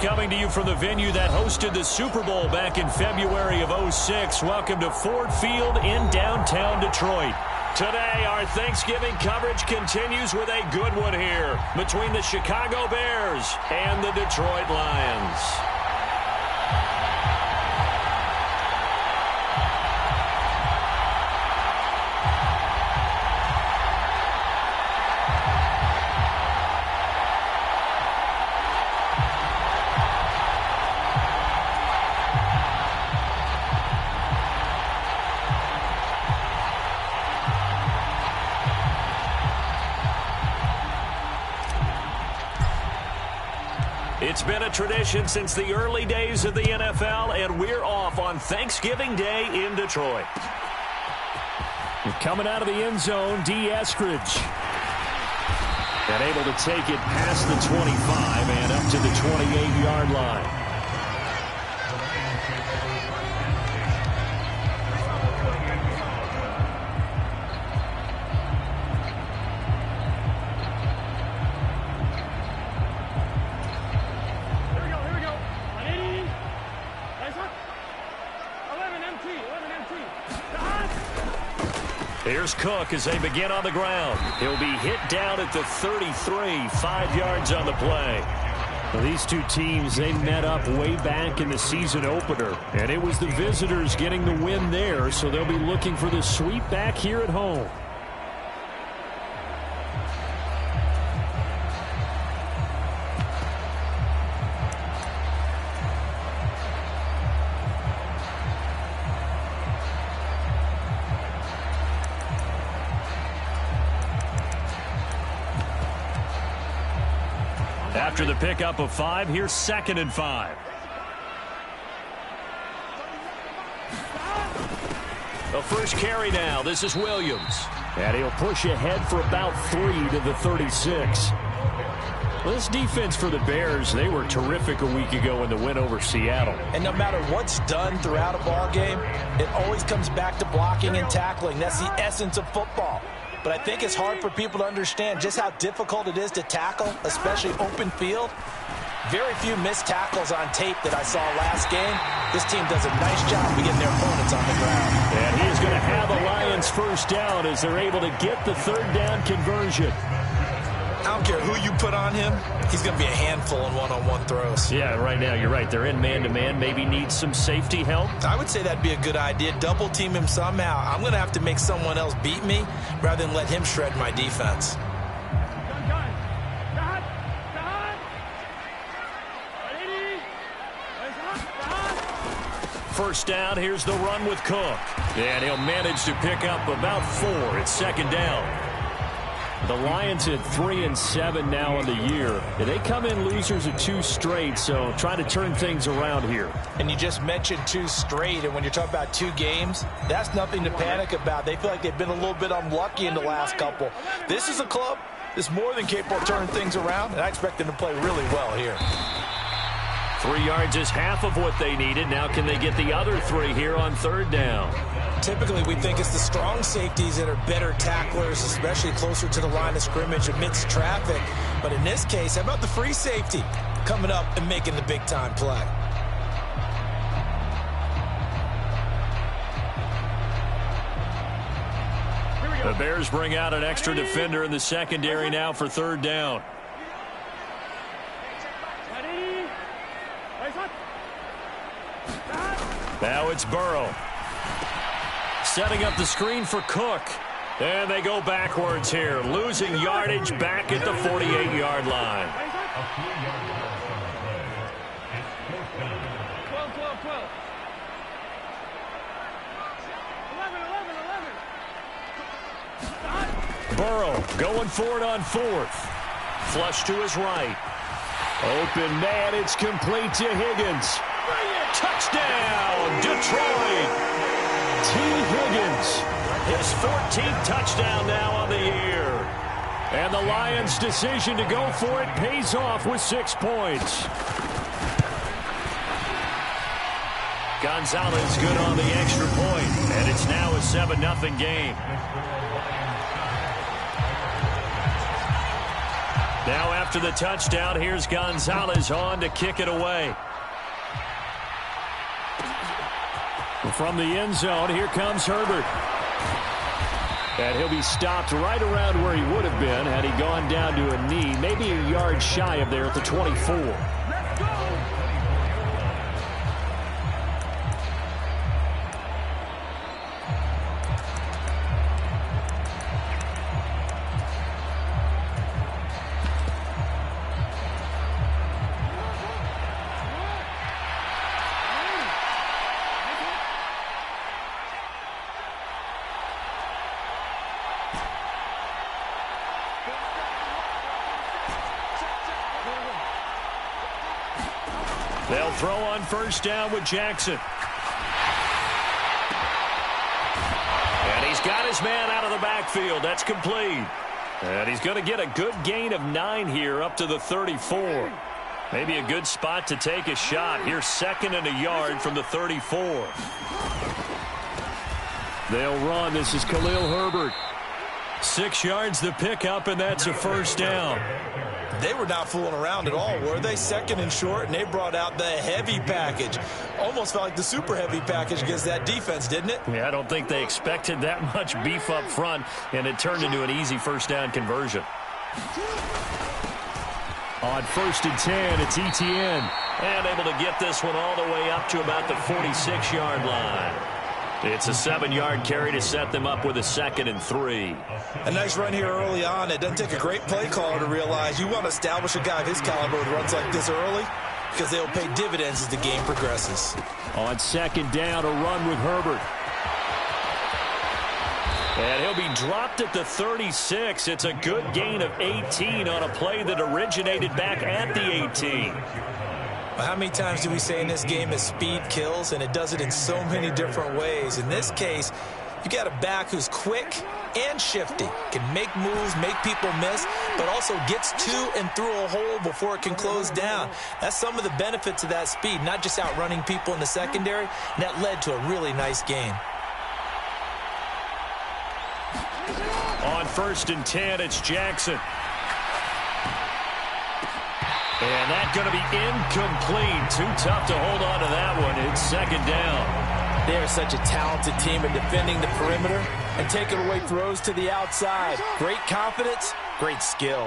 Coming to you from the venue that hosted the Super Bowl back in February of '06. Welcome to Ford Field in downtown Detroit. Today, our Thanksgiving coverage continues with a good one here between the Chicago Bears and the Detroit Lions. It's been a tradition since the early days of the NFL, and we're off on Thanksgiving Day in Detroit. Coming out of the end zone, D. Eskridge. And able to take it past the 25 and up to the 28-yard line. Here's Cook as they begin on the ground. He'll be hit down at the 33, 5 yards on the play. Well, these two teams, they met up way back in the season opener, and it was the visitors getting the win there, so they'll be looking for the sweep back here at home. After the pickup of 5, here's 2nd and 5. The first carry now. This is Williams. And he'll push ahead for about 3 to the 36. Well, this defense for the Bears, they were terrific a week ago in the win over Seattle. And no matter what's done throughout a ball game, it always comes back to blocking and tackling. That's the essence of football. But I think it's hard for people to understand just how difficult it is to tackle, especially open field. Very few missed tackles on tape that I saw last game. This team does a nice job of getting their opponents on the ground. And he is going to have the Lions first down as they're able to get the 3rd down conversion. I don't care who you put on him. He's going to be a handful in one-on-one throws. Yeah, right now you're right. They're in man-to-man. Maybe needs some safety help. I would say that'd be a good idea. Double team him somehow. I'm going to have to make someone else beat me rather than let him shred my defense. First down, here's the run with Cook. And he'll manage to pick up about 4. It's 2nd down. The Lions at 3-7 now on the year. And they come in losers of 2 straight, so trying to turn things around here. And you just mentioned 2 straight, and when you're talking about 2 games, that's nothing to panic about. They feel like they've been a little bit unlucky in the last couple. This is a club that's more than capable of turning things around, and I expect them to play really well here. 3 yards is half of what they needed. Now can they get the other 3 here on 3rd down? Typically, we think it's the strong safeties that are better tacklers, especially closer to the line of scrimmage amidst traffic. But in this case, how about the free safety coming up and making the big-time play? The Bears bring out an extra defender in the secondary now for 3rd down. Now it's Burrow. Setting up the screen for Cook. And they go backwards here, losing yardage back at the 48-yard line. Burrow going for it on 4th. Flush to his right. Open man, it's complete to Higgins. Touchdown, Detroit. T. Higgins, his 14th touchdown now on the year. And the Lions' decision to go for it pays off with 6 points. Gonzalez good on the extra point, and it's now a 7-0 game. Now after the touchdown, here's Gonzalez on to kick it away. From the end zone, here comes Herbert. And he'll be stopped right around where he would have been had he gone down to a knee, maybe a yard shy of there at the 24. They'll throw on first down with Jackson. And he's got his man out of the backfield. That's complete. And he's going to get a good gain of 9 here up to the 34. Maybe a good spot to take a shot. Here's 2nd and a yard from the 34. They'll run. This is Khalil Herbert. 6 yards the pickup, and that's a first down. They were not fooling around at all, were they? 2nd and short, and they brought out the heavy package. Almost felt like the super heavy package against that defense, didn't it? Yeah, I don't think they expected that much beef up front, and it turned into an easy first down conversion. On 1st and 10, it's Etienne. And able to get this one all the way up to about the 46-yard line. It's a 7-yard carry to set them up with a 2nd and 3. A nice run here early on. It doesn't take a great play caller to realize you want to establish a guy of his caliber who runs like this early because they'll pay dividends as the game progresses. On 2nd down, a run with Herbert. And he'll be dropped at the 36. It's a good gain of 18 on a play that originated back at the 18. How many times do we say in this game that speed kills, and it does it in so many different ways? In this case, you got a back who's quick and shifty, can make moves, make people miss, but also gets to and through a hole before it can close down. That's some of the benefits of that speed, not just outrunning people in the secondary, and that led to a really nice game. On 1st and 10, it's Jackson. And that's going to be incomplete. Too tough to hold on to that one. It's 2nd down. They're such a talented team at defending the perimeter and taking away throws to the outside. Great confidence, great skill.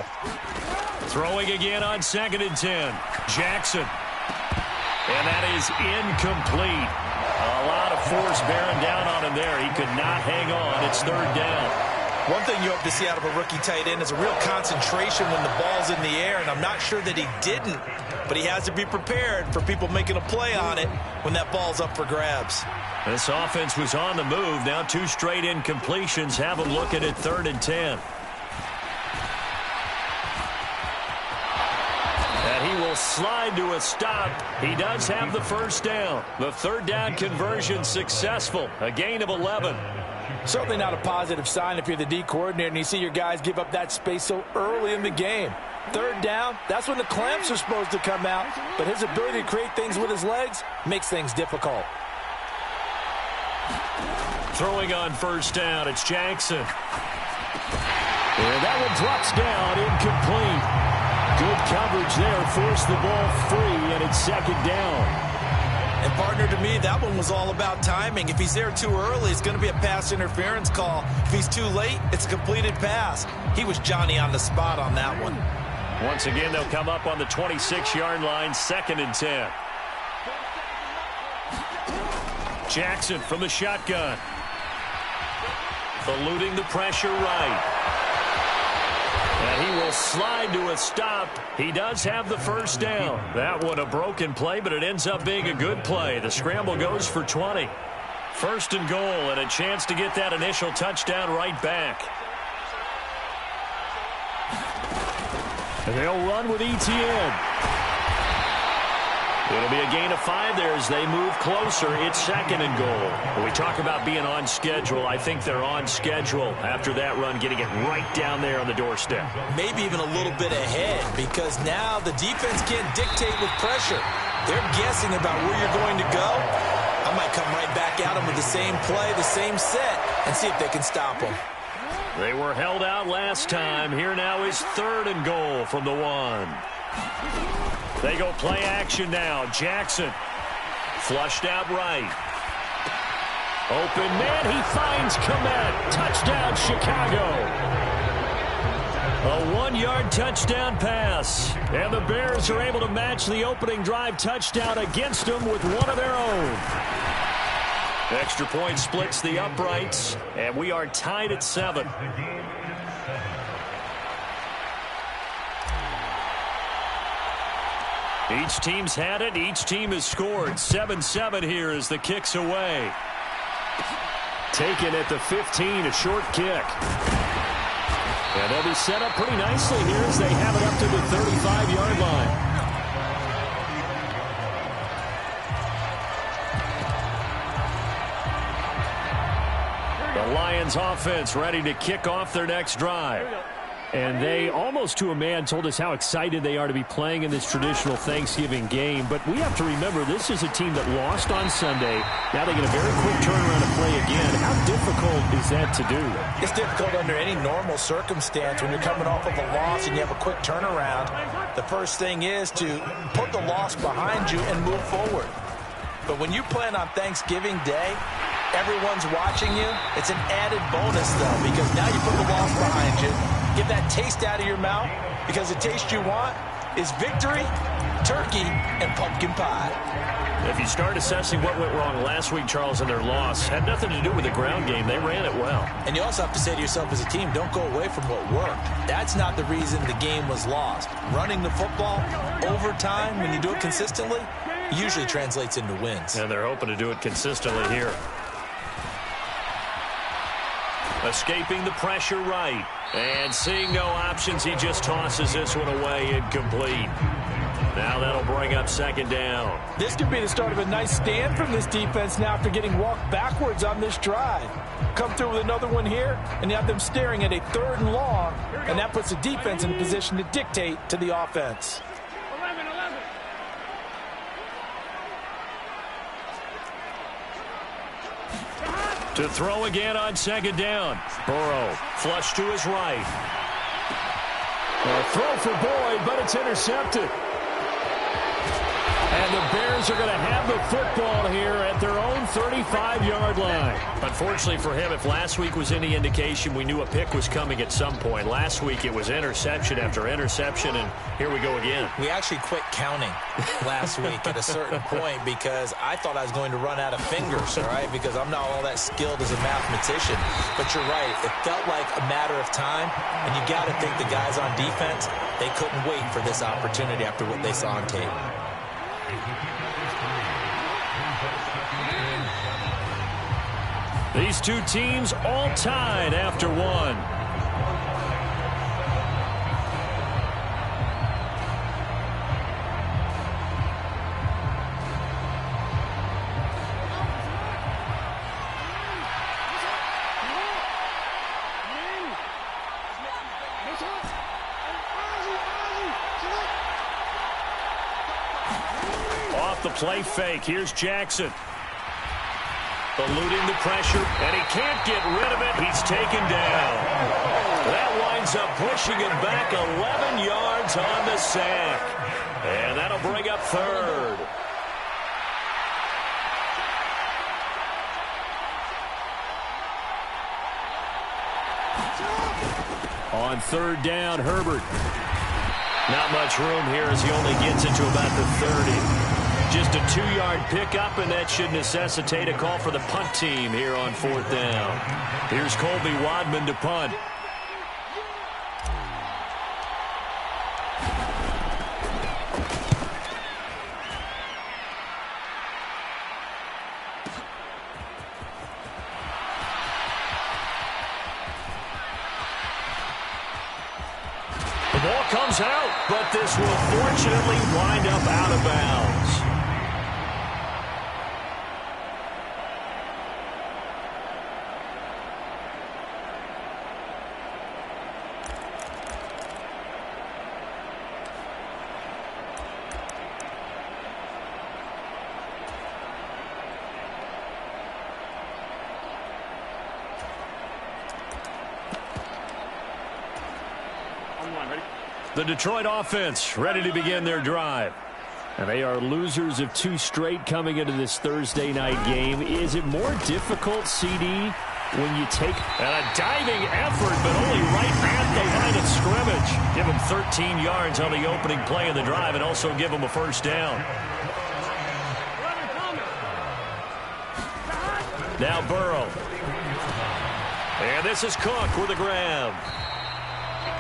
Throwing again on 2nd and 10. Jackson. And that is incomplete. A lot of force bearing down on him there. He could not hang on. It's 3rd down. One thing you hope to see out of a rookie tight end is a real concentration when the ball's in the air, and I'm not sure that he didn't, but he has to be prepared for people making a play on it when that ball's up for grabs. This offense was on the move. Now 2 straight incompletions have them looking at 3rd and 10. And he will slide to a stop. He does have the first down. The 3rd down conversion successful. A gain of 11. Certainly not a positive sign if you're the D coordinator and you see your guys give up that space so early in the game. 3rd down, that's when the clamps are supposed to come out, but his ability to create things with his legs makes things difficult. Throwing on first down, it's Jackson. And that one drops down, incomplete. Good coverage there, forced the ball free, and it's 2nd down. And, partner, to me, that one was all about timing. If he's there too early, it's going to be a pass interference call. If he's too late, it's a completed pass. He was Johnny on the spot on that one. Once again, they'll come up on the 26-yard line, 2nd and 10. Jackson from the shotgun. Eluding the pressure right. And he will slide to a stop. He does have the first down. That one a broken play, but it ends up being a good play. The scramble goes for 20. 1st and goal, and a chance to get that initial touchdown right back. And they'll run with Etienne. It'll be a gain of 5 there as they move closer. It's 2nd and goal. When we talk about being on schedule, I think they're on schedule after that run, getting it right down there on the doorstep. Maybe even a little bit ahead, because now the defense can't dictate with pressure. They're guessing about where you're going to go. I might come right back at them with the same play, the same set, and see if they can stop them. They were held out last time. Here now is 3rd and goal from the 1. They go play action now. Jackson flushed out right. Open man. He finds Komet. Touchdown, Chicago. A 1-yard touchdown pass. And the Bears are able to match the opening drive touchdown against them with one of their own. Extra point splits the uprights, and we are tied at 7. Each team's had it. Each team has scored. 7-7 here as the kick's away. Taken at the 15, a short kick. And they'll be set up pretty nicely here as they have it up to the 35-yard line. The Lions offense ready to kick off their next drive. And they almost to a man told us how excited they are to be playing in this traditional Thanksgiving game. But we have to remember this is a team that lost on Sunday. Now they get a very quick turnaround to play again. How difficult is that to do? It's difficult under any normal circumstance when you're coming off of a loss and you have a quick turnaround. The first thing is to put the loss behind you and move forward. But when you plan on Thanksgiving Day, everyone's watching you. It's an added bonus, though, because now you put the loss behind you. Get that taste out of your mouth, because the taste you want is victory, turkey, and pumpkin pie. If you start assessing what went wrong last week, Charles, in their loss, had nothing to do with the ground game. They ran it well. And you also have to say to yourself as a team, don't go away from what worked. That's not the reason the game was lost. Running the football, overtime, when you do it consistently, usually translates into wins. And they're hoping to do it consistently here. Escaping the pressure right. And seeing no options, he just tosses this one away incomplete. Now that'll bring up 2nd down. This could be the start of a nice stand from this defense now after getting walked backwards on this drive. Come through with another one here, and you have them staring at a 3rd and long, and that puts the defense in a position to dictate to the offense. To throw again on 2nd down. Burrow flush to his right. A throw for Boyd, but it's intercepted. And the Bears are going to have the football here at their own 35-yard line. Unfortunately for him, if last week was any indication, we knew a pick was coming at some point. Last week it was interception after interception, and here we go again. We actually quit counting last week at a certain point because I thought I was going to run out of fingers, all right, because I'm not all that skilled as a mathematician. But you're right. It felt like a matter of time, and you got to think the guys on defense, they couldn't wait for this opportunity after what they saw on tape. These two teams all tied after one. Off the play fake, here's Jackson. Eluding the pressure, and he can't get rid of it. He's taken down. That winds up pushing him back 11 yards on the sack. And that'll bring up 3rd. On 3rd down, Herbert. Not much room here as he only gets it to about the 30. Just a 2-yard pickup, and that should necessitate a call for the punt team here on 4th down. Here's Colby Wadman to punt. The ball comes out, but this will fortunately wind up out of bounds. The Detroit offense ready to begin their drive. And they are losers of 2 straight coming into this Thursday night game. Is it more difficult, CD, when you take a diving effort, but only right at the line of scrimmage? Give them 13 yards on the opening play of the drive and also give them a first down. Now Burrow. And this is Cook with a grab.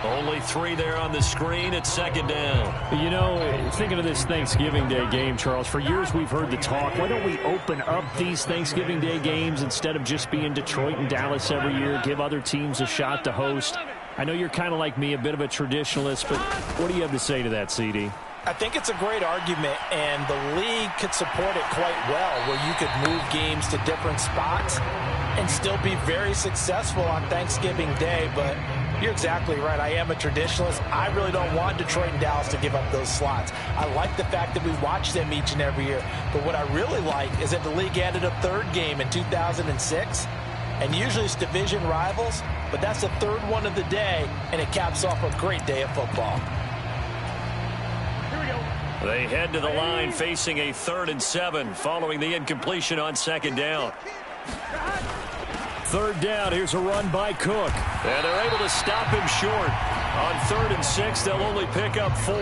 Only 3 there on the screen at second down. You know, thinking of this Thanksgiving Day game, Charles, for years we've heard the talk, why don't we open up these Thanksgiving Day games instead of just being Detroit and Dallas every year, give other teams a shot to host? I know you're kind of like me, a bit of a traditionalist, but what do you have to say to that, CD? I think it's a great argument, and the league could support it quite well, where you could move games to different spots and still be very successful on Thanksgiving Day. But you're exactly right. I am a traditionalist. I really don't want Detroit and Dallas to give up those slots. I like the fact that we watch them each and every year. But what I really like is that the league added a 3rd game in 2006. And usually it's division rivals, but that's the 3rd one of the day, and it caps off a great day of football. They head to the line facing a 3rd and 7 following the incompletion on second down. 3rd down, here's a run by Cook. And they're able to stop him short. On 3rd and 6, they'll only pick up 4.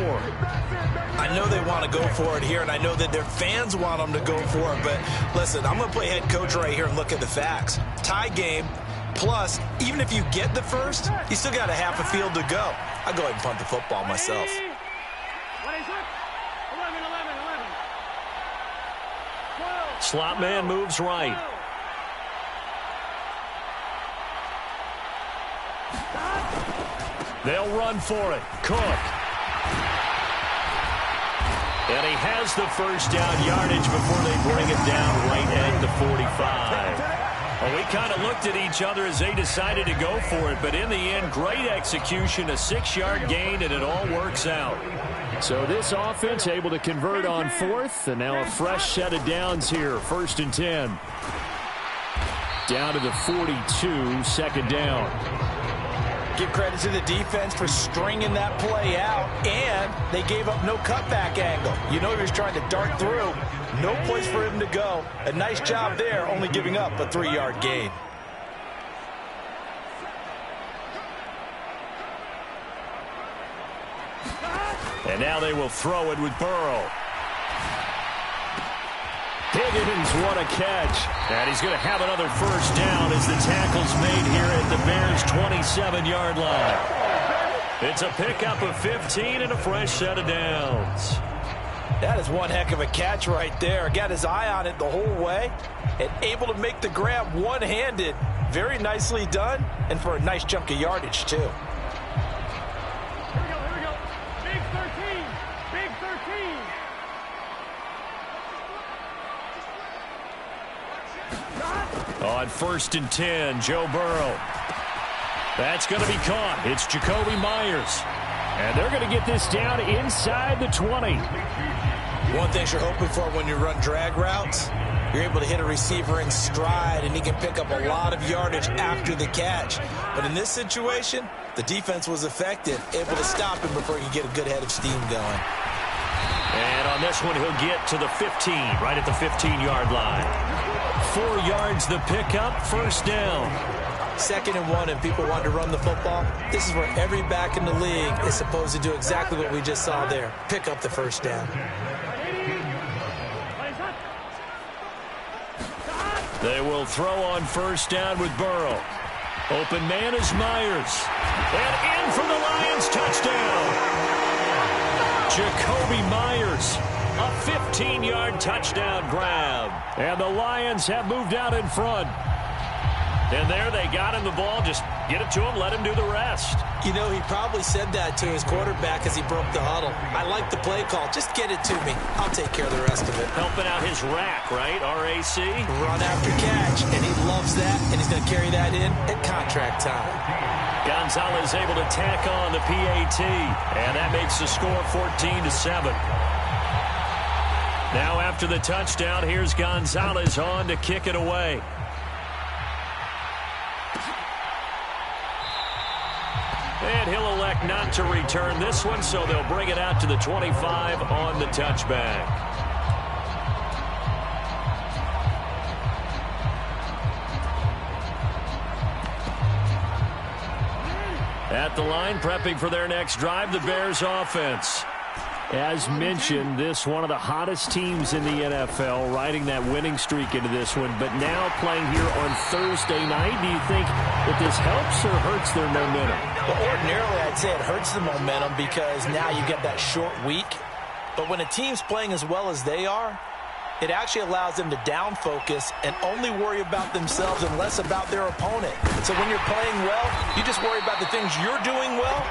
I know they want to go for it here, and I know that their fans want them to go for it. But listen, I'm going to play head coach right here and look at the facts. Tie game, plus, even if you get the first, you still got a half a field to go. I'll go ahead and punt the football myself. Slot man moves right. They'll run for it. Cook. And he has the first down yardage before they bring it down right at the 45. Well, we kind of looked at each other as they decided to go for it, but in the end, great execution, a 6-yard gain, and it all works out. So this offense able to convert on 4th, and now a fresh set of downs here. 1st and 10. Down to the 42, 2nd down. Give credit to the defense for stringing that play out, and they gave up no cutback angle. You know he was trying to dart through. No place for him to go. A nice job there, only giving up a 3-yard gain. And now they will throw it with Burrow. Higgins, what a catch. And he's going to have another first down as the tackle's made here at the Bears' 27-yard line. It's a pickup of 15 and a fresh set of downs. That is one heck of a catch right there. Got his eye on it the whole way and able to make the grab one-handed. Very nicely done, and for a nice chunk of yardage, too. On 1st and 10, Joe Burrow. That's going to be caught. It's Jacoby Myers. And they're going to get this down inside the 20. One thing you're hoping for when you run drag routes, you're able to hit a receiver in stride, and he can pick up a lot of yardage after the catch. But in this situation, the defense was effective, able to stop him before he could get a good head of steam going. And on this one, he'll get to the 15, right at the 15-yard line. 4 yards the pickup, first down. 2nd and 1, and people want to run the football. This is where every back in the league is supposed to do exactly what we just saw there. Pick up the first down. They will throw on first down with Burrow. Open man is Myers. And in for the Lions, touchdown. Jacoby Myers. A 15-yard touchdown grab. And the Lions have moved out in front. And there they got him the ball. Just get it to him, let him do the rest. You know, he probably said that to his quarterback as he broke the huddle. I like the play call. Just get it to me. I'll take care of the rest of it. Helping out his rack, right? R-A-C? Run after catch. And he loves that. And he's going to carry that in at contract time. Gonzalez able to tack on the PAT. And that makes the score 14-7. Now after the touchdown, here's Gonzalez on to kick it away. And he'll elect not to return this one, so they'll bring it out to the 25 on the touchback. At the line, prepping for their next drive, the Bears offense. As mentioned, this one of the hottest teams in the NFL, riding that winning streak into this one, but now playing here on Thursday night. Do you think that this helps or hurts their momentum? Well, ordinarily, I'd say it hurts the momentum because now you get that short week. But when a team's playing as well as they are, it actually allows them to down focus and only worry about themselves and less about their opponent. So when you're playing well, you just worry about the things you're doing well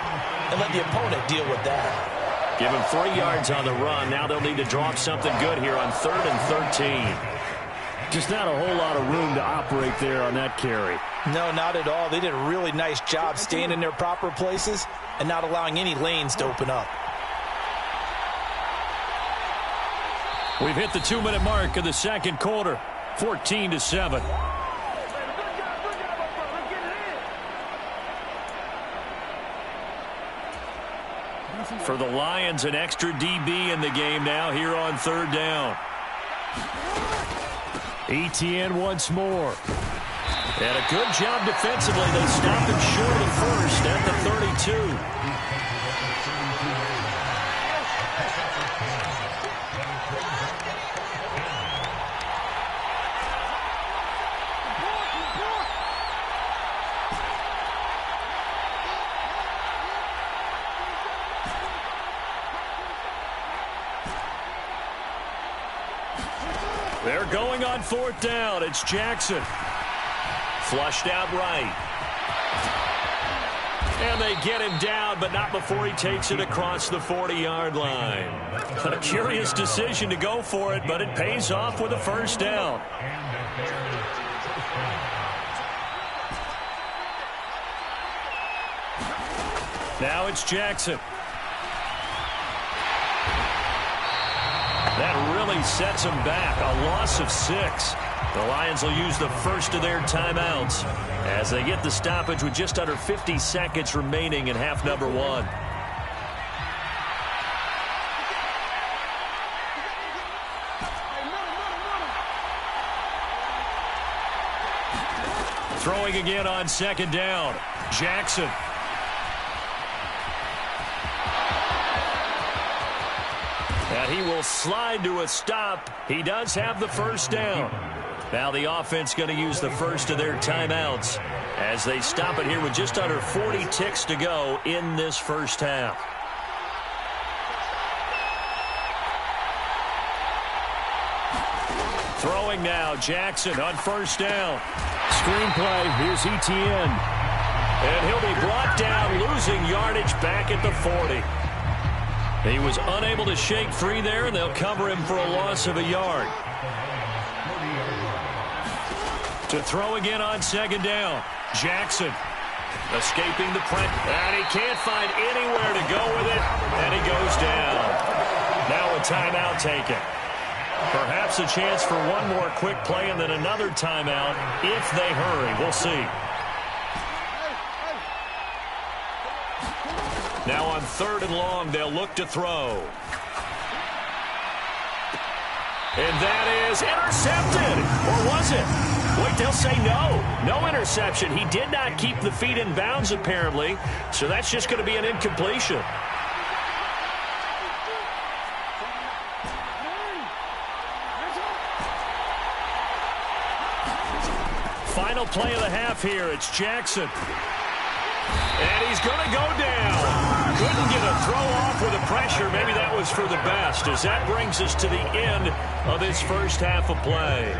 and let the opponent deal with that. Give them 3 yards on the run. Now they'll need to drop something good here on 3rd and 13. Just not a whole lot of room to operate there on that carry. No, not at all. They did a really nice job staying in their proper places and not allowing any lanes to open up. We've hit the 2-minute mark of the second quarter, 14-7. For the Lions, an extra DB in the game now here on 3rd down. ETN once more. And a good job defensively. They stopped him short of first at the 32. They're going on 4th down. It's Jackson. Flushed out right. And they get him down, but not before he takes it across the 40-yard line. A curious decision to go for it, but it pays off with a 1st down. Now it's Jackson. That really sets them back. A loss of 6. The Lions will use the first of their timeouts as they get the stoppage with just under 50 seconds remaining in half number 1. Throwing again on 2nd down. Jackson. And he will slide to a stop. He does have the 1st down. Now the offense going to use the first of their timeouts as they stop it here with just under 40 ticks to go in this first half. Throwing now, Jackson on 1st down. Screenplay, here's ETN. And he'll be brought down, losing yardage back at the 40. He was unable to shake free there, and they'll cover him for a loss of a yard. To throw again on 2nd down. Jackson escaping the press. And he can't find anywhere to go with it, and he goes down. Now a timeout taken. Perhaps a chance for one more quick play and then another timeout if they hurry. We'll see. Now on 3rd and long, they'll look to throw. And that is intercepted. Or was it? Wait, they'll say no. No interception. He did not keep the feet in bounds, apparently. So that's just going to be an incompletion. Final play of the half here. It's Jackson. And he's going to go down. Couldn't get a throw off with the pressure. Maybe that was for the best, as that brings us to the end of this first half of play.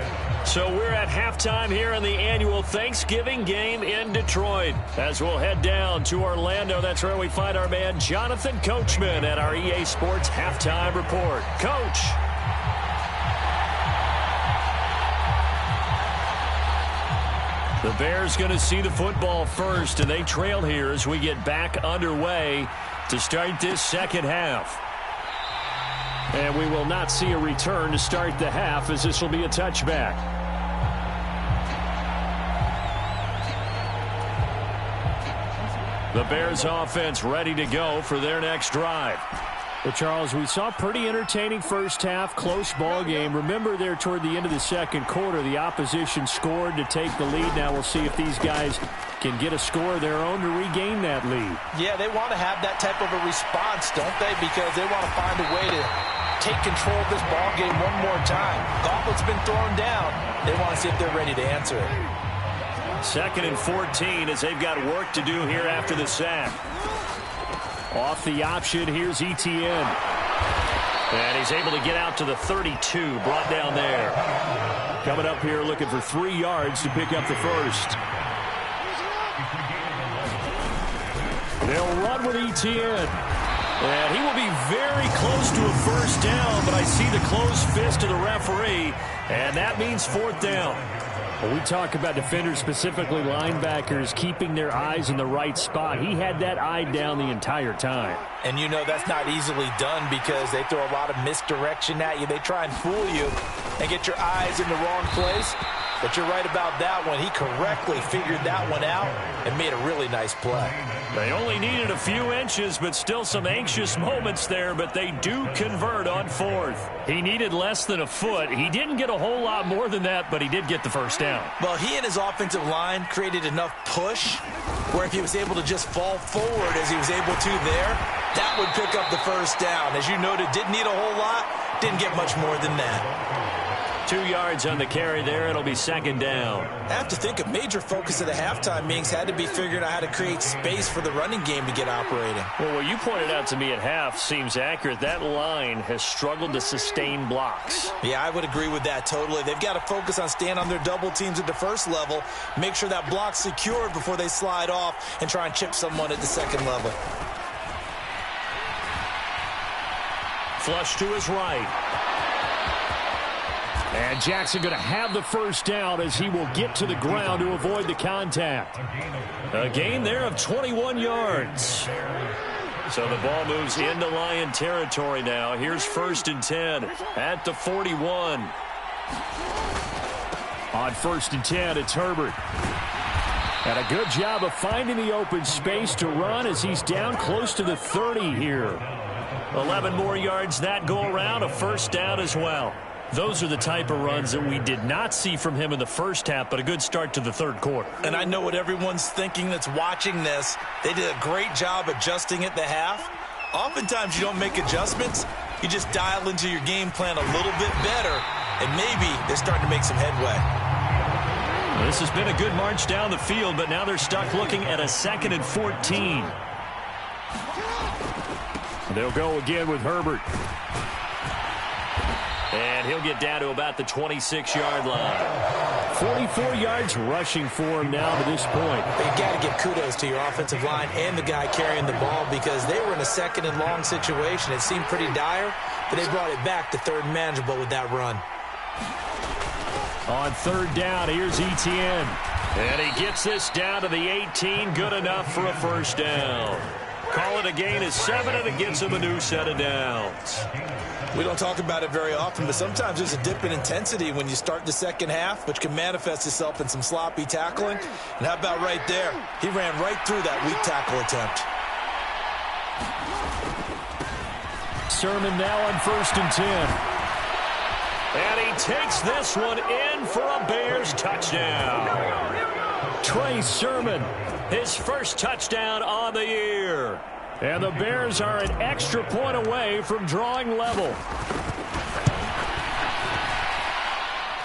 So we're at halftime here in the annual Thanksgiving game in Detroit. As we'll head down to Orlando, that's where we find our man Jonathan Coachman at our EA Sports Halftime Report. Coach. The Bears going to see the football first, and they trail here as we get back underway to start this second half. And we will not see a return to start the half, as this will be a touchback. The Bears offense ready to go for their next drive. Well, Charles, we saw a pretty entertaining first half, close ball game. Remember there toward the end of the second quarter, the opposition scored to take the lead. Now we'll see if these guys can get a score of their own to regain that lead. Yeah, they want to have that type of a response, don't they? Because they want to find a way to take control of this ball game one more time. Gauntlet's been thrown down. They want to see if they're ready to answer it. 2nd and 14 as they've got work to do here after the sack. Off the option, here's Etienne. And he's able to get out to the 32, brought down there. Coming up here looking for 3 yards to pick up the first. They'll run with Etienne. And he will be very close to a first down, but I see the closed fist of the referee, and that means 4th down. Well, we talk about defenders, specifically linebackers, keeping their eyes in the right spot. He had that eye down the entire time. And you know that's not easily done because they throw a lot of misdirection at you. They try and fool you and get your eyes in the wrong place. But you're right about that one. He correctly figured that one out and made a really nice play. They only needed a few inches, but still some anxious moments there, but they do convert on 4th. He needed less than a foot. He didn't get a whole lot more than that, but he did get the first down. Well, he and his offensive line created enough push where if he was able to just fall forward as he was able to there, that would pick up the first down. As you noted, didn't need a whole lot, didn't get much more than that. 2 yards on the carry there. It'll be 2nd down. I have to think a major focus of the halftime meetings had to be figuring out how to create space for the running game to get operating. Well, what you pointed out to me at half seems accurate. That line has struggled to sustain blocks. Yeah, I would agree with that totally. They've got to focus on staying on their double teams at the first level, make sure that block's secured before they slide off and try and chip someone at the second level. Flush to his right. And Jackson going to have the first down as he will get to the ground to avoid the contact. A gain there of 21 yards. So the ball moves into Lion territory now. Here's 1st and 10 at the 41. On 1st and 10, it's Herbert. And a good job of finding the open space to run as he's down close to the 30 here. 11 more yards that go around, a first down as well. Those are the type of runs that we did not see from him in the first half, but a good start to the 3rd quarter. And I know what everyone's thinking that's watching this. They did a great job adjusting at the half. Oftentimes you don't make adjustments. You just dial into your game plan a little bit better, and maybe they're starting to make some headway. Well, this has been a good march down the field, but now they're stuck looking at a 2nd and 14. They'll go again with Herbert. And he'll get down to about the 26-yard line. 44 yards rushing for him now to this point. But you got to give kudos to your offensive line and the guy carrying the ball because they were in a 2nd and long situation. It seemed pretty dire, but they brought it back to 3rd and manageable with that run. On 3rd down, here's Etienne. And he gets this down to the 18. Good enough for a first down. Call it a gain of 7, and it gets him a new set of downs. We don't talk about it very often, but sometimes there's a dip in intensity when you start the second half, which can manifest itself in some sloppy tackling. And how about right there? He ran right through that weak tackle attempt. Sermon now on 1st and 10. And he takes this one in for a Bears touchdown. Trey Sermon, his first touchdown on the year. And the Bears are an extra point away from drawing level.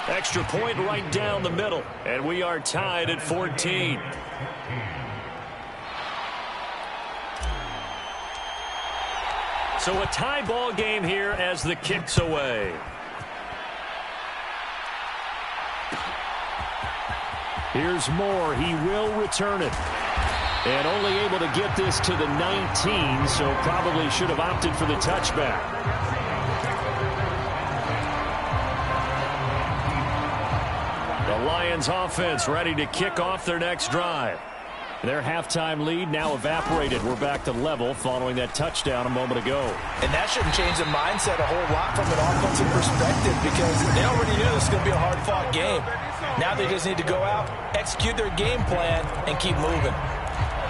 Extra point right down the middle. And we are tied at 14. So a tie ball game here as the kick's away. Here's Moore. He will return it. And only able to get this to the 19, so probably should have opted for the touchback. The Lions offense ready to kick off their next drive. Their halftime lead now evaporated. We're back to level following that touchdown a moment ago. And that shouldn't change the mindset a whole lot from an offensive perspective because they already knew this was going to be a hard-fought game. Now they just need to go out, execute their game plan, and keep moving.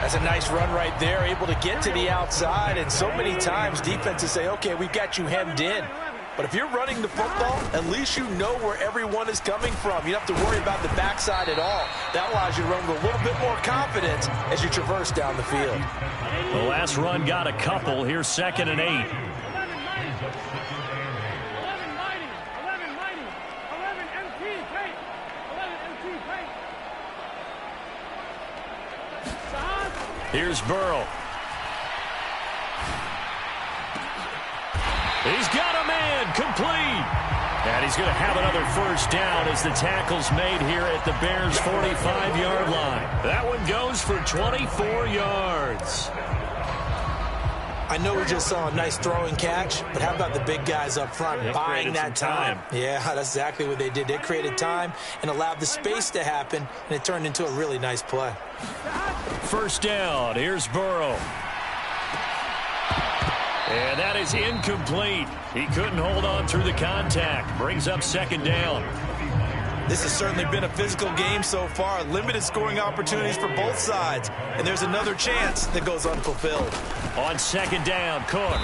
That's a nice run right there, able to get to the outside, and so many times defenses say, okay, we've got you hemmed in. But if you're running the football, at least you know where everyone is coming from. You don't have to worry about the backside at all. That allows you to run with a little bit more confidence as you traverse down the field. The last run got a couple. Here's 2nd and 8. Here's Burrow. He's got a man, complete. And he's going to have another first down as the tackle's made here at the Bears' 45-yard line. That one goes for 24 yards. I know we just saw a nice throwing catch, but how about the big guys up front buying that time? Yeah, that's exactly what they did. They created time and allowed the space to happen, and it turned into a really nice play. First down. Here's Burrow. And that is incomplete. He couldn't hold on through the contact. Brings up 2nd down. This has certainly been a physical game so far. Limited scoring opportunities for both sides. And there's another chance that goes unfulfilled. On 2nd down, Cook.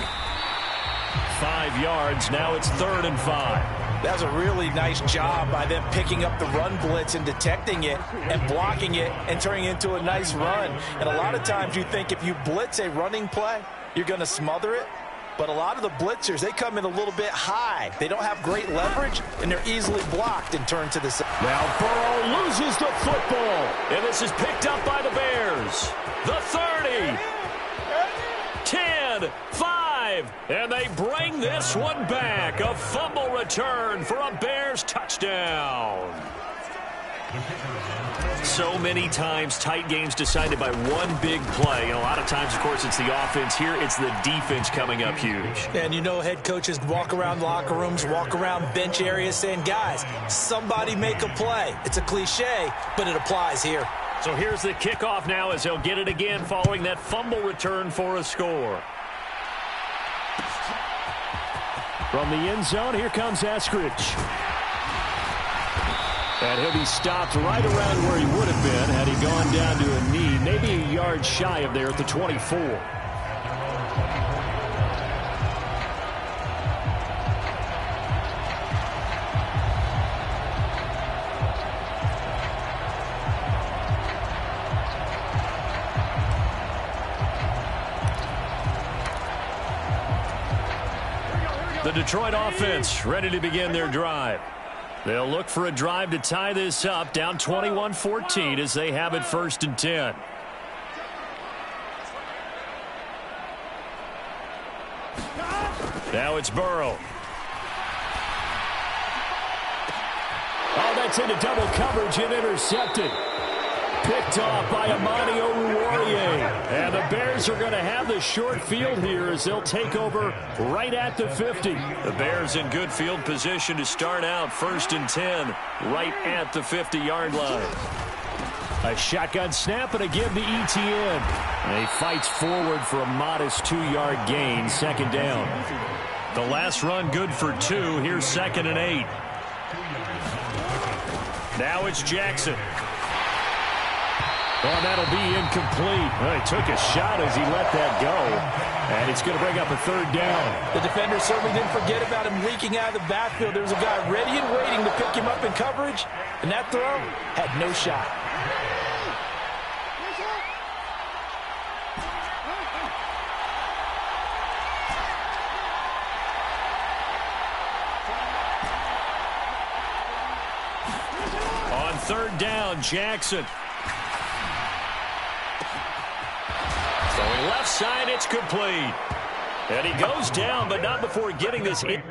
5 yards. Now it's 3rd and 5. That was a really nice job by them picking up the run blitz and detecting it and blocking it and turning it into a nice run. And a lot of times you think if you blitz a running play, you're going to smother it. But a lot of the blitzers, they come in a little bit high. They don't have great leverage, and they're easily blocked and turned to the side. Now Burrow loses the football, and this is picked up by the Bears. The 30, 10, 5, and they bring this one back. A fumble return for a Bears touchdown. So many times tight games decided by one big play. And a lot of times, of course, it's the offense. Here, it's the defense coming up huge. And you know head coaches walk around locker rooms, walk around bench areas saying, guys, somebody make a play. It's a cliche, but it applies here. So here's the kickoff now as they'll get it again following that fumble return for a score. From the end zone, here comes Eskridge. And he'll be stopped right around where he would have been had he gone down to a knee, maybe a yard shy of there at the 24. The Detroit offense ready to begin their drive. They'll look for a drive to tie this up, down 21-14 as they have it 1st and 10. Now it's Burrow. Oh, that's into double coverage and intercepted. Picked off by Amani Oruwariye. And the Bears are going to have the short field here as they'll take over right at the 50. The Bears in good field position to start out 1st and 10 right at the 50-yard line. A shotgun snap and a give to Etienne. And he fights forward for a modest 2-yard gain, 2nd down. The last run good for 2. Here's 2nd and 8. Now it's Jackson. Oh, that'll be incomplete. Well, he took a shot as he let that go. And it's going to bring up a 3rd down. The defender certainly didn't forget about him leaking out of the backfield. There was a guy ready and waiting to pick him up in coverage. And that throw had no shot. On 3rd down, Jackson. Left side, it's complete. And he goes down, but not before getting this in.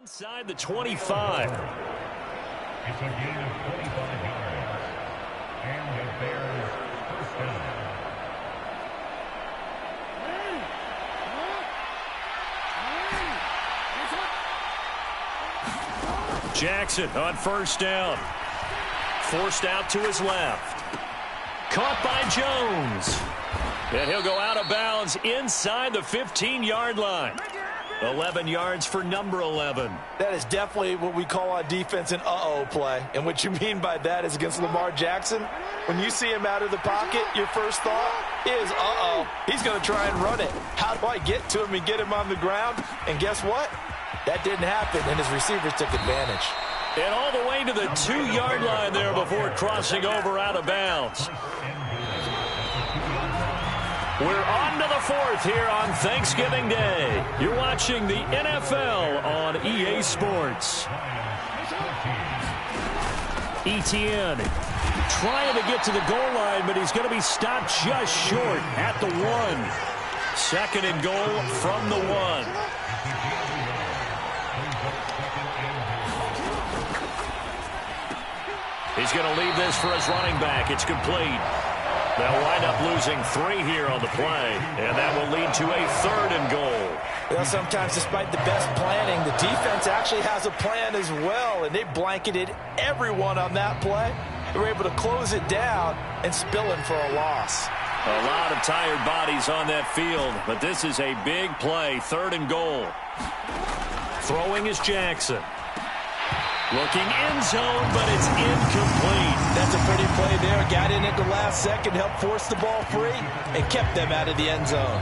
Inside the 25. It's a gain of 25 yards. And the Bears first down. Jackson on first down. Forced out to his left. Caught by Jones. And he'll go out of bounds inside the 15-yard line. 11 yards for number 11. That is definitely what we call on defense an uh-oh play. And what you mean by that is against Lamar Jackson, when you see him out of the pocket, your first thought is, uh-oh, he's going to try and run it. How do I get to him and get him on the ground? And guess what? That didn't happen, and his receivers took advantage. And all the way to the 2-yard line there before crossing over out of bounds. We're on to the fourth here on Thanksgiving Day. You're watching the NFL on EA Sports. Etienne trying to get to the goal line, but he's going to be stopped just short at the 1. 2nd and goal from the 1. He's going to leave this for his running back. It's complete. They'll wind up losing 3 here on the play, and that will lead to a 3rd and goal. Well, sometimes despite the best planning, the defense actually has a plan as well, and they blanketed everyone on that play. They were able to close it down and spill him for a loss. A lot of tired bodies on that field, but this is a big play, 3rd and goal. Throwing is Jackson. Looking end zone, but it's incomplete. That's a pretty play there. Got in at the last second, helped force the ball free, and kept them out of the end zone.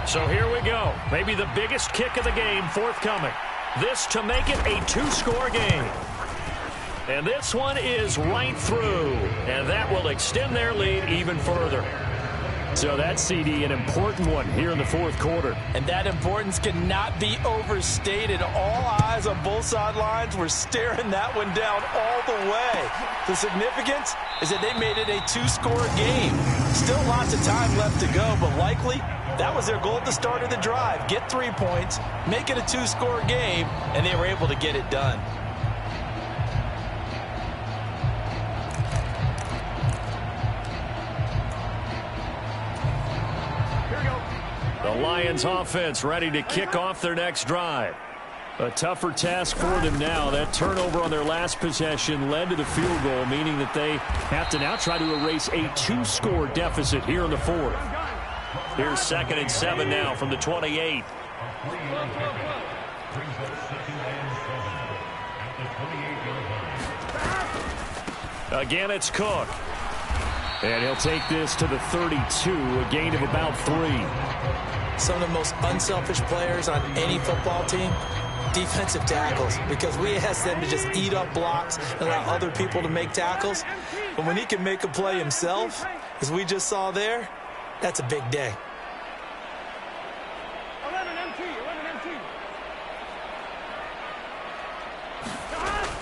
So here we go. Maybe the biggest kick of the game forthcoming. This to make it a 2-score game. And this one is right through. And that will extend their lead even further. So that's, CD, an important one here in the 4th quarter. And that importance cannot be overstated. All eyes on both sidelines were staring that one down all the way. The significance is that they made it a 2-score game. Still lots of time left to go, but likely that was their goal at the start of the drive. Get 3 points, make it a 2-score game, and they were able to get it done. The Lions offense ready to kick off their next drive. A tougher task for them now. That turnover on their last possession led to the field goal, meaning that they have to now try to erase a 2-score deficit here in the 4th. Here's 2nd and 7 now from the 28. Again, it's Cook. And he'll take this to the 32, a gain of about 3. Some of the most unselfish players on any football team, defensive tackles, because we ask them to just eat up blocks and allow other people to make tackles. But when he can make a play himself, as we just saw there, that's a big day.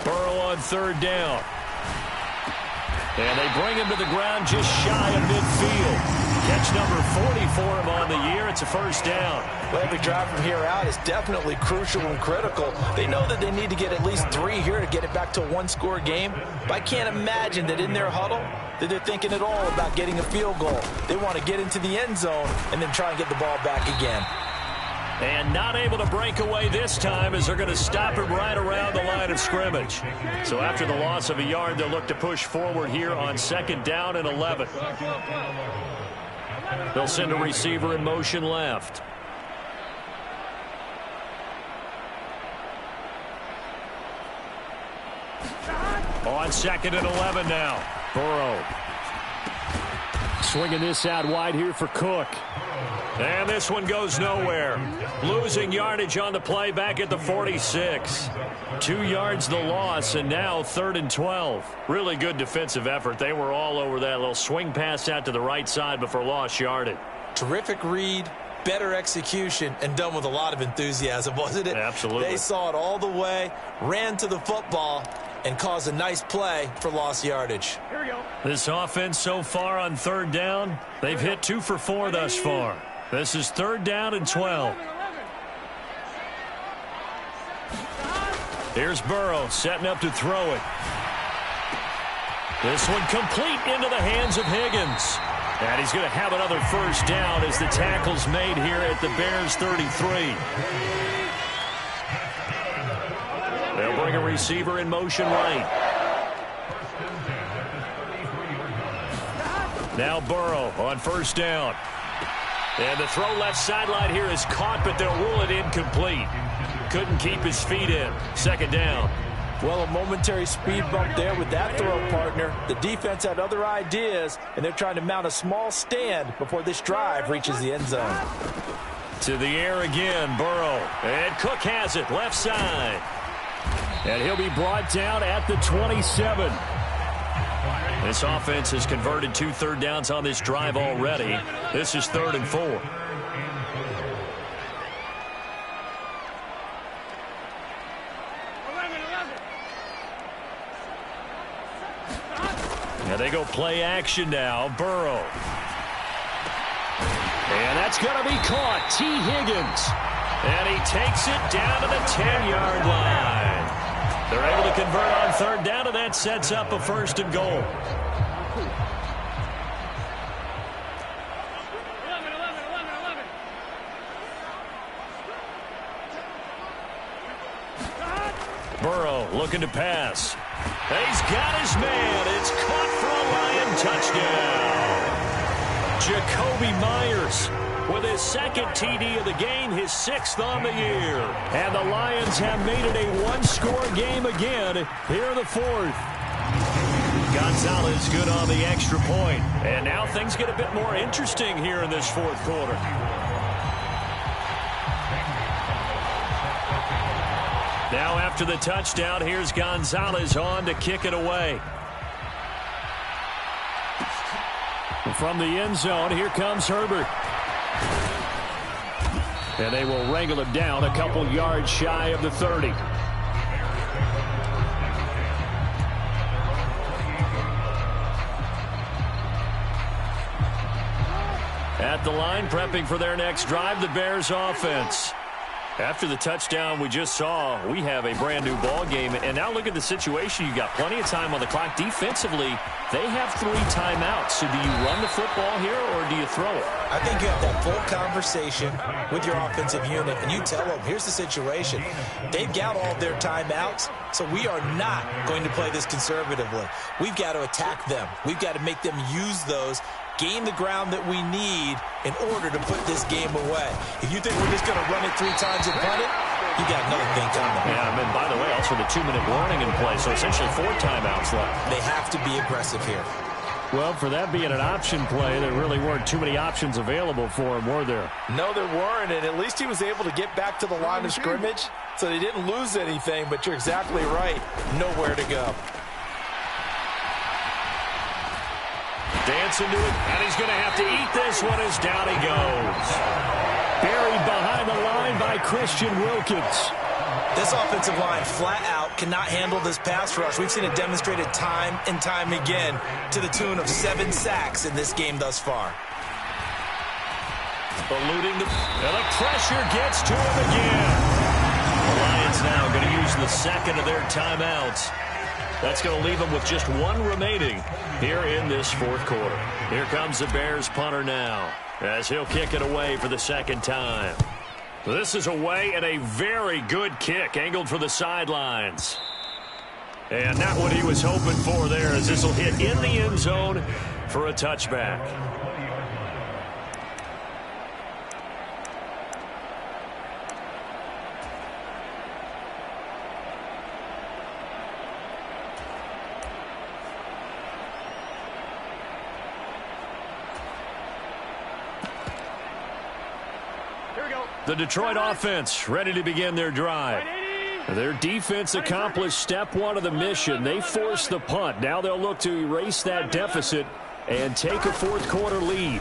Burrow on 3rd down. And they bring him to the ground just shy of midfield. Catch number 40 for him on the year. It's a 1st down. Well, every drive from here out is definitely crucial and critical. They know that they need to get at least 3 here to get it back to a 1-score game. But I can't imagine that in their huddle that they're thinking at all about getting a field goal. They want to get into the end zone and then try and get the ball back again. And not able to break away this time as they're going to stop him right around the line of scrimmage. So after the loss of a yard, they'll look to push forward here on 2nd down and 11. They'll send a receiver in motion left. On 2nd and 11 now. Burrow. Swinging this out wide here for Cook. And this one goes nowhere. Losing yardage on the play back at the 46. 2 yards the loss, and now 3rd and 12. Really good defensive effort. They were all over that little swing pass out to the right side before lost yardage. Terrific read, better execution, and done with a lot of enthusiasm, wasn't it? Absolutely. They saw it all the way, ran to the football, and caused a nice play for lost yardage. Here we go. This offense so far on 3rd down, they've hit 2 for 4 thus far. This is 3rd down and 12. Here's Burrow setting up to throw it. This one complete into the hands of Higgins. And he's going to have another first down as the tackle's made here at the Bears 33. They'll bring a receiver in motion right. Now Burrow on first down. And the throw left sideline here is caught, but they'll rule it incomplete. Couldn't keep his feet in. Second down. Well, a momentary speed bump there with that throw, partner. The defense had other ideas, and they're trying to mount a small stand before this drive reaches the end zone. To the air again, Burrow. And Cook has it, left side. And he'll be brought down at the 27. This offense has converted 2 third downs on this drive already. This is 3rd and 4. Now they go play action now. Burrow. And that's going to be caught. T. Higgins. And he takes it down to the 10-yard line. They're able to convert on third down, and that sets up a 1st and goal. Burrow looking to pass. He's got his man. It's caught for a Lion touchdown. Jacoby Myers with his 2nd TD of the game, his 6th on the year. And the Lions have made it a one-score game again here in the 4th. Gonzalez good on the extra point. And now things get a bit more interesting here in this 4th quarter. Now after the touchdown, here's Gonzalez on to kick it away. From the end zone, here comes Herbert. And they will wrangle him down a couple yards shy of the 30. At the line, prepping for their next drive, the Bears offense. After the touchdown we just saw, we have a brand new ball game. And now look at the situation. You got plenty of time on the clock. Defensively, they have 3 timeouts. So do you run the football here or do you throw it? I think you have that full conversation with your offensive unit, and you tell them, here's the situation. They've got all their timeouts, so we are not going to play this conservatively. We've got to attack them. We've got to make them use those, gain the ground that we need in order to put this game away. If you think we're just going to run it 3 times and punt it, you got another thing coming. Yeah, and by the way, also the 2-minute warning in play, so essentially 4 timeouts left. They have to be aggressive here. Well, for that being an option play, there really weren't too many options available for him, were there? No, there weren't, and at least he was able to get back to the line of scrimmage, so they didn't lose anything, but you're exactly right. Nowhere to go. Dancing to it, and he's going to have to eat this one as down he goes. Buried behind the line by Christian Wilkins. This offensive line flat out cannot handle this pass rush. We've seen it demonstrated time and time again to the tune of 7 sacks in this game thus far. Eluding and the pressure gets to him again. The Lions now going to use the 2nd of their timeouts. That's going to leave them with just 1 remaining here in this 4th quarter. Here comes the Bears punter now as he'll kick it away for the 2nd time. This is away and a very good kick angled for the sidelines. And not what he was hoping for there as this will hit in the end zone for a touchback. The Detroit offense ready to begin their drive. Their defense accomplished step 1 of the mission. They forced the punt. Now they'll look to erase that deficit and take a 4th quarter lead.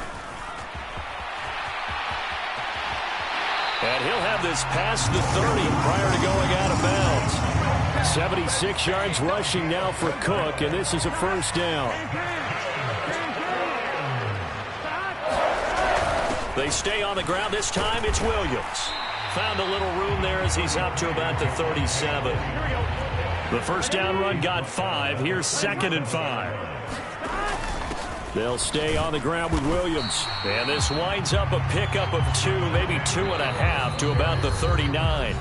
And he'll have this past the 30 prior to going out of bounds. 76 yards rushing now for Cook, and this is a 1st down. They stay on the ground. This time it's Williams. found a little room there as he's up to about the 37. The first down run got 5. Here's 2nd and 5. They'll stay on the ground with Williams. And this winds up a pickup of 2, maybe 2.5 to about the 39.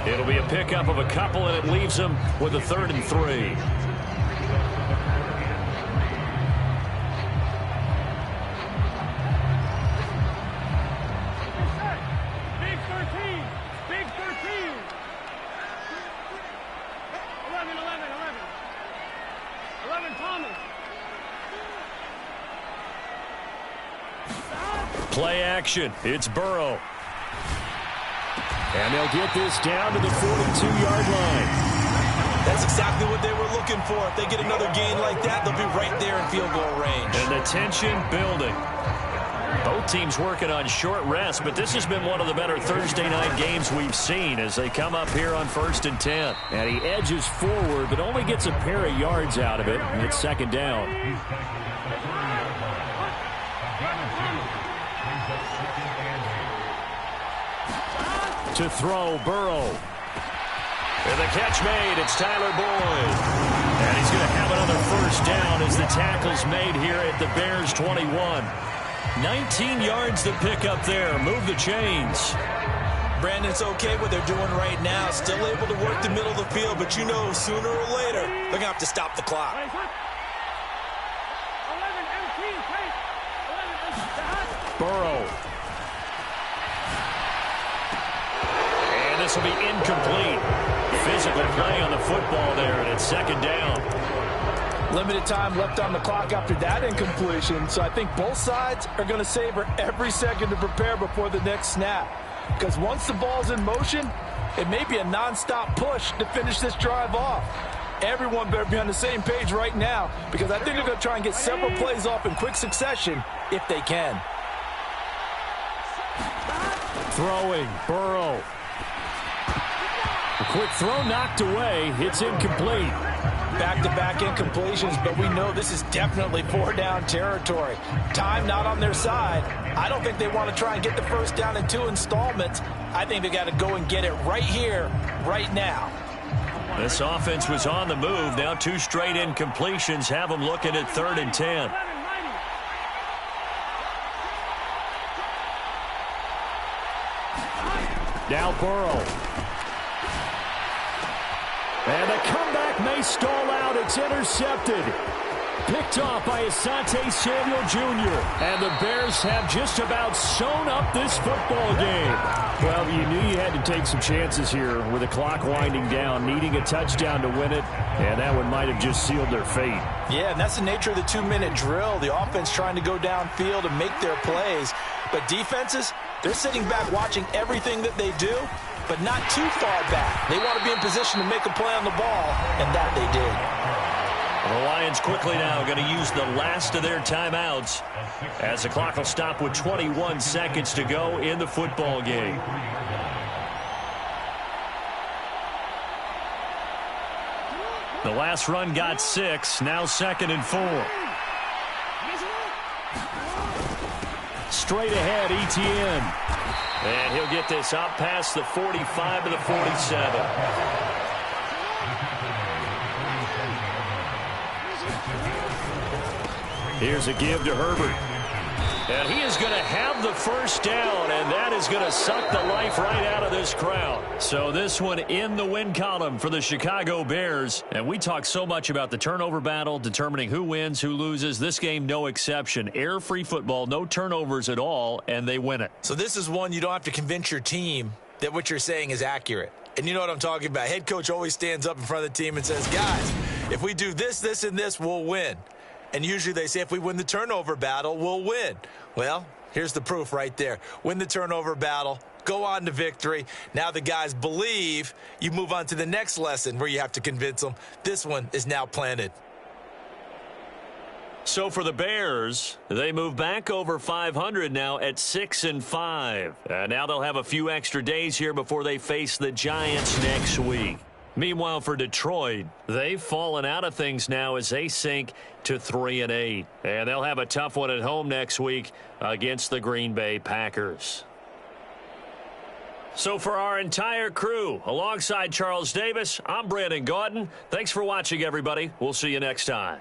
It'll be a pickup of a couple, and it leaves them with a 3rd and 3. Big 13. Big 13. 11, 11, 11. 11, Thomas. Play action. It's Burrow. And they'll get this down to the 42-yard line. That's exactly what they were looking for. If they get another gain like that, they'll be right there in field goal range. And the tension building. Both teams working on short rest, but this has been one of the better Thursday night games we've seen as they come up here on 1st and 10. And he edges forward, but only gets a pair of yards out of it, and it's 2nd down. To throw, Burrow. And the catch made. It's Tyler Boyd. And he's going to have another first down as the tackle's made here at the Bears 21. 19 yards to pick up there. Move the chains. Brandon, it's okay what they're doing right now. Still able to work the middle of the field, but you know sooner or later they're going to have to stop the clock. 11, MT, take. 11, Burrow. This will be incomplete. Physical play on the football there, and it's 2nd down. Limited time left on the clock after that incompletion, so I think both sides are going to savor every second to prepare before the next snap. Because once the ball's in motion, it may be a nonstop push to finish this drive off. Everyone better be on the same page right now, because I think they're going to try and get several plays off in quick succession if they can. Throwing, Burrow. A quick throw knocked away. It's incomplete. Back-to-back incompletions, but we know this is definitely 4-down territory. Time not on their side. I don't think they want to try and get the first down in 2 installments. I think they got to go and get it right here, right now. This offense was on the move. Now 2 straight incompletions have them looking at 3rd and 10. Now Burrow. And the comeback may stall out. It's intercepted. Picked off by Asante Samuel Jr. And the Bears have just about sewn up this football game. Well, you knew you had to take some chances here with the clock winding down, needing a touchdown to win it, and that one might have just sealed their fate. Yeah, and that's the nature of the 2-minute drill. The offense trying to go downfield and make their plays. But defenses, they're sitting back watching everything that they do, but not too far back. They want to be in position to make a play on the ball, and that they did. The Lions quickly now going to use the last of their timeouts as the clock will stop with 21 seconds to go in the football game. The last run got 6, now 2nd and 4. Straight ahead, Etienne. And he'll get this out past the 45 to the 47. Here's a give to Herbert. And he is going to have the first down, and that is going to suck the life right out of this crowd. So this one in the win column for the Chicago Bears. And we talk so much about the turnover battle, determining who wins, who loses. This game, no exception. Air-free football, no turnovers at all, and they win it. So this is one you don't have to convince your team that what you're saying is accurate. And you know what I'm talking about. Head coach always stands up in front of the team and says, guys, if we do this, this, and this, we'll win. And usually they say if we win the turnover battle, we'll win. Well, here's the proof right there. Win the turnover battle, go on to victory. Now the guys believe. You move on to the next lesson where you have to convince them. This one is now planted. So for the Bears, they move back over 500 now at 6-5. Now they'll have a few extra days here before they face the Giants next week. Meanwhile, for Detroit, they've fallen out of things now as they sink to 3-8. And they'll have a tough one at home next week against the Green Bay Packers. So for our entire crew, alongside Charles Davis, I'm Brandon Gaudin. Thanks for watching, everybody. We'll see you next time.